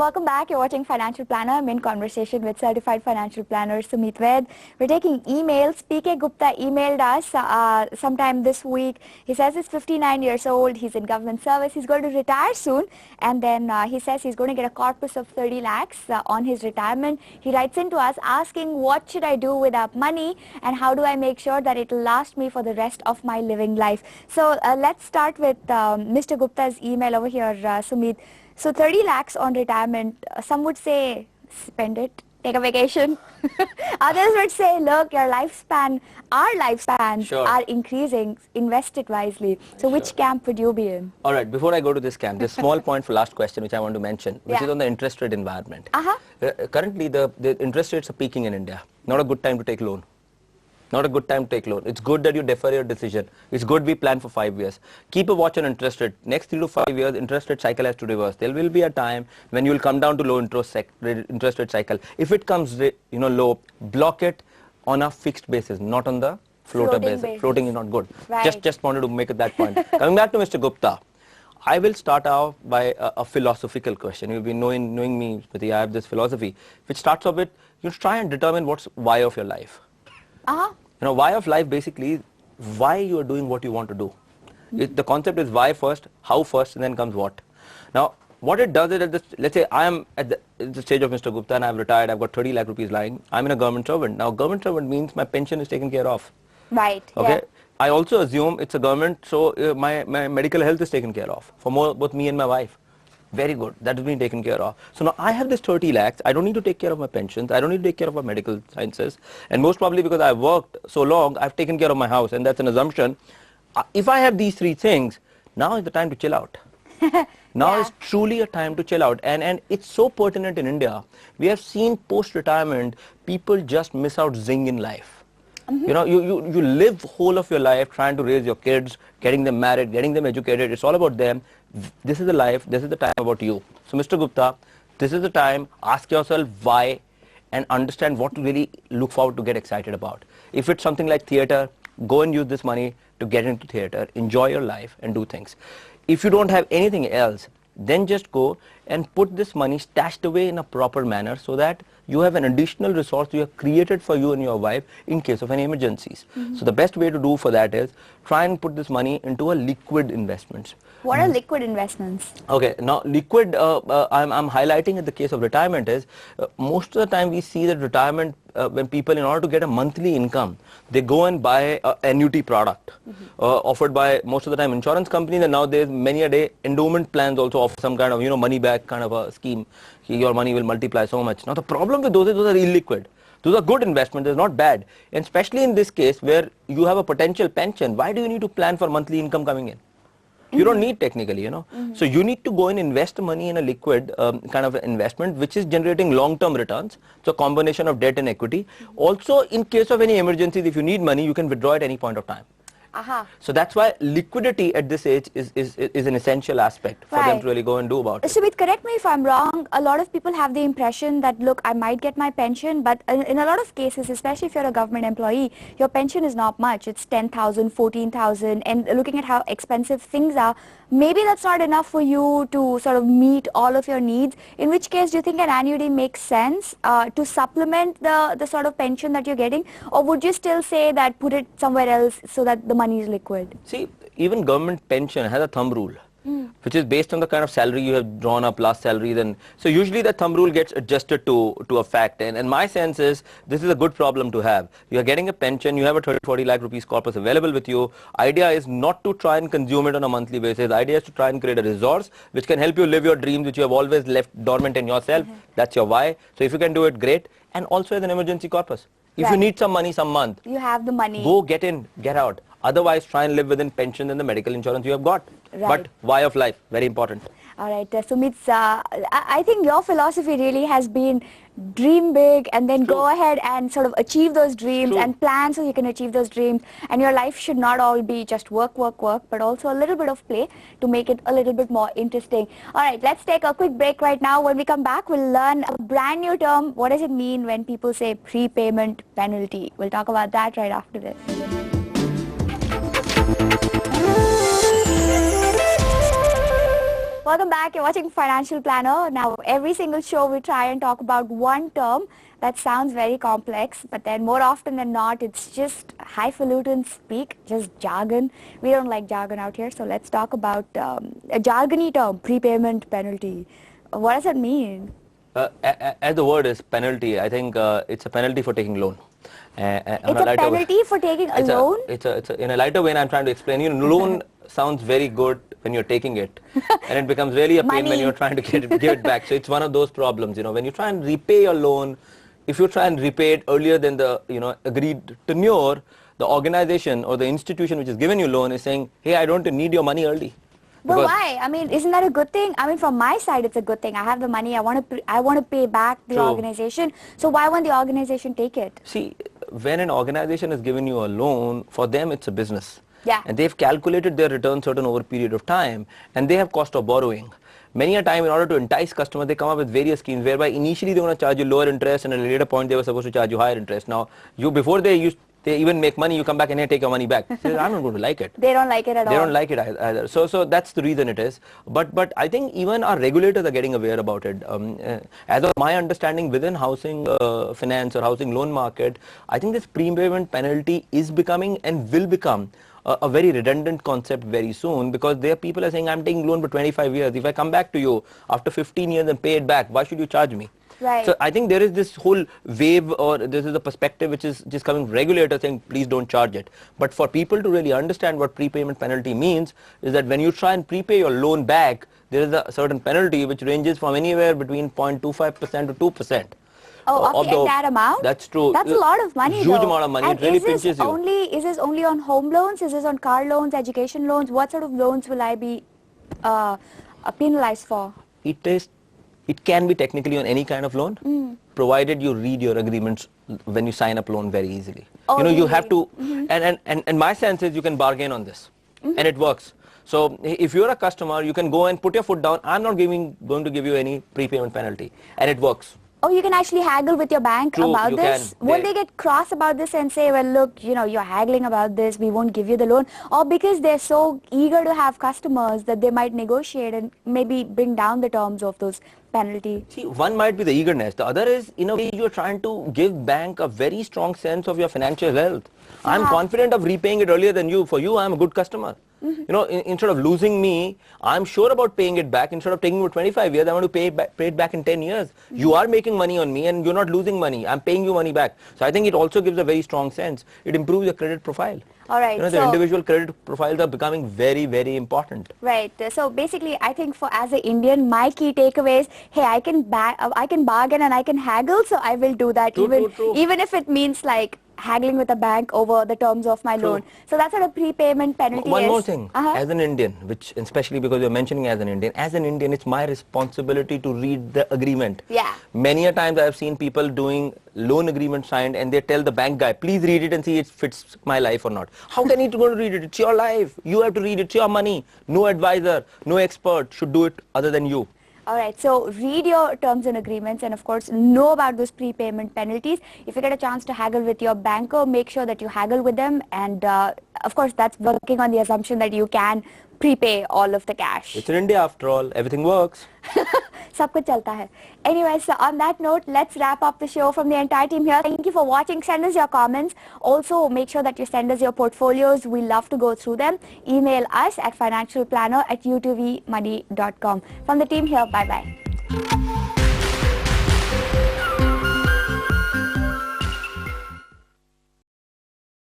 welcome back. You're watching Financial Planner. I'm in conversation with Certified Financial Planner Sumit Ved. We're taking emails. PK Gupta emailed us sometime this week. He says he's 59 years old. He's in government service. He's going to retire soon. And then he says he's going to get a corpus of 30 lakhs on his retirement. He writes into us asking what should I do with that money and how do I make sure that it will last me for the rest of my living life. So let's start with Mr. Gupta's email over here, Sumit. So 30 lakhs on retirement, some would say spend it, take a vacation. Others would say, look, your lifespan, our lifespans are increasing, invest it wisely. So which camp would you be in? All right, before I go to this camp, there's a small point for last question which I want to mention, which is on the interest rate environment. Currently, the interest rates are peaking in India. Not a good time to take loan. Not a good time to take loan. It's good that you defer your decision. It's good we plan for 5 years. Keep a watch on interest rate. Next 3 to 5 years, interest rate cycle has to reverse. There will be a time when you will come down to low interest rate cycle. If it comes low, block it on a fixed basis, not on the floating basis. Floating is not good. Right. Just wanted to make that point. Coming back to Mr. Gupta, I will start out by a philosophical question. You've been knowing me, Smriti, I have this philosophy, which starts off with, you try and determine what's why of your life. Why of life basically is why you are doing what you want to do. The concept is why first, how first, and then comes what. Now, what it does is, let's say I am at the stage of Mr. Gupta and I've retired, I've got 30 lakh rupees lying, I'm in a government servant. Now, government servant means my pension is taken care of. Right. Okay. Yeah. I also assume it's a government, so my medical health is taken care of for both me and my wife. Very good. That has been taken care of. So now I have this 30 lakhs. I don't need to take care of my pensions. I don't need to take care of my medical sciences. And most probably because I've worked so long, I've taken care of my house. And that's an assumption. If I have these 3 things, now is the time to chill out. Now is truly a time to chill out. And it's so pertinent in India. We have seen post-retirement, people just miss out zing in life. You live whole of your life trying to raise your kids, getting them married, getting them educated. It's all about them. This is the life, this is the time about you. So Mr. Gupta, this is the time, ask yourself why and understand what to really look forward to get excited about. If it's something like theater, go and use this money to get into theater, enjoy your life and do things. If you don't have anything else, then just go and put this money stashed away in a proper manner so that you have an additional resource you have created for you and your wife in case of any emergencies. So the best way to do for that is try and put this money into a liquid investments. What are liquid investments? Okay, now liquid, I'm highlighting in the case of retirement is, most of the time we see that retirement, when people in order to get a monthly income, they go and buy an annuity product offered by most of the time insurance companies, and now there's many a day endowment plans also offer some kind of money back kind of a scheme. Your money will multiply so much. Now the problem with those is those are illiquid. Those are good investments, they're not bad. And especially in this case where you have a potential pension, why do you need to plan for monthly income coming in? You don't need technically, So you need to go and invest money in a liquid kind of investment which is generating long-term returns. So a combination of debt and equity. Also, in case of any emergencies, if you need money, you can withdraw at any point of time. So that's why liquidity at this age is an essential aspect for them to really go and do about it. Sumit, correct me if I'm wrong. A lot of people have the impression that, look, I might get my pension, but in a lot of cases, especially if you're a government employee, your pension is not much. It's 10,000, 14,000, and looking at how expensive things are, maybe that's not enough for you to sort of meet all of your needs. In which case, do you think an annuity makes sense to supplement the sort of pension that you're getting? Or would you still say that put it somewhere else so that the money is liquid? See, even government pension has a thumb rule, which is based on the kind of salary you have drawn up, last salary. Then, so usually the thumb rule gets adjusted to a fact. And my sense is this is a good problem to have. You are getting a pension, you have a 30-40 lakh rupees corpus available with you. Idea is not to try and consume it on a monthly basis. The idea is to try and create a resource which can help you live your dreams, which you have always left dormant in yourself. That's your why. So if you can do it, great. And also as an emergency corpus. If you need some money some month, you have the money. Go get in, get out. Otherwise, try and live within pension and the medical insurance you have got. But why of life, very important. All right, Sumit, I think your philosophy really has been dream big and then go ahead and sort of achieve those dreams and plan so you can achieve those dreams. And your life should not all be just work, work, work, but also a little bit of play to make it a little bit more interesting. All right, let's take a quick break right now. When we come back, we'll learn a brand new term. What does it mean when people say prepayment penalty? We'll talk about that right after this. Welcome back. You're watching Financial Planner. Now, every single show we try and talk about one term that sounds very complex, but then more often than not, it's just highfalutin speak, just jargon. We don't like jargon out here, so let's talk about a jargony term, prepayment penalty. What does it mean? As the word is penalty, I think it's a penalty for taking loan. It's a penalty for taking a loan? In a lighter way, I'm trying to explain. You know, loan sounds very good when you're taking it, and it becomes really a pain when you're trying to give it back. So it's one of those problems, you know, when you try and repay your loan, if you try and repay it earlier than the, agreed tenure, the organization or the institution which has given you loan is saying, hey, I don't need your money early. But why? I mean, isn't that a good thing? I mean, from my side, it's a good thing. I have the money. I want to pay back the organization. So why won't the organization take it? See, when an organization has given you a loan, for them it's a business. Yeah. And they've calculated their return certain over a period of time, and they have cost of borrowing. Many a time, in order to entice customers, they come up with various schemes whereby initially they want to charge you lower interest, and at a later point they were supposed to charge you higher interest. Now, before they even make money, you come back and they take your mony back. Say, I'm not going to like it. They don't like it at all. They don't like it either. So that's the reason it is. But I think even our regulators are getting aware about it. As of my understanding, within housing finance or housing loan market, I think this prepayment penalty is becoming and will become a very redundant concept very soon, because there people are saying, I'm taking loan for 25 years. If I come back to you after 15 years and pay it back, why should you charge me? Right. So I think there is this whole wave, or this is a perspective which is just coming regulator saying, please don't charge it. But for people to really understand what prepayment penalty means is that when you try and prepay your loan back, there is a certain penalty which ranges from anywhere between 0.25% to 2%. Oh, okay, and that amount? That's true. That's a lot of money, Huge amount of money. And it really pinches you. Is this only on home loans? Is this on car loans, education loans? What sort of loans will I be penalized for? It can be technically on any kind of loan, provided you read your agreements when you sign up loan very easily. Oh, you really? have to, and my sense is you can bargain on this, and it works. So if you're a customer, you can go and put your foot down. I'm not going to give you any prepayment penalty, and it works. Oh, you can actually haggle with your bank about this? Can. Won't they get cross about this and say, well, look, you're haggling about this, we won't give you the loan? Or because they're so eager to have customers that they might negotiate and maybe bring down the terms of those penalties? See, one might be the eagerness. The other is, in a way, you're trying to give bank a very strong sense of your financial health. Yeah. I'm confident of repaying it earlier than you. For you, I'm a good customer. Instead of losing me, I'm sure about paying it back. Instead of taking it for 25 years, I want to pay it back in 10 years. You are making money on me and you're not losing money. I'm paying you money back. So I think it also gives a very strong sense. It improves your credit profile. All right. The individual credit profiles are becoming very, very important. Right. So basically, I think as an Indian, my key takeaway is, hey, I can bargain and I can haggle, so I will do that, even if it means like haggling with a bank over the terms of my loan. So that's what a prepayment penalty is. One more thing, as an Indian, which especially because you're mentioning as an Indian, it's my responsibility to read the agreement. Yeah. Many a times I've seen people doing loan agreement signed and they tell the bank guy, please read it and see if it fits my life or not. How can he go to read it? It's your life. You have to read it. It's your money. No advisor, no expert should do it other than you. All right, so read your terms and agreements and of course know about those prepayment penalties. If you get a chance to haggle with your banker, make sure that you haggle with them, and of course that's working on the assumption that you can prepay all of the cash. It's in India after all, everything works. Sab kuch chalta hai. Anyway, so on that note, let's wrap up the show from the entire team here. Thank you for watching. Send us your comments. Also, make sure that you send us your portfolios. We love to go through them. Email us at financialplanner@utvmoney.com. From the team here, bye-bye.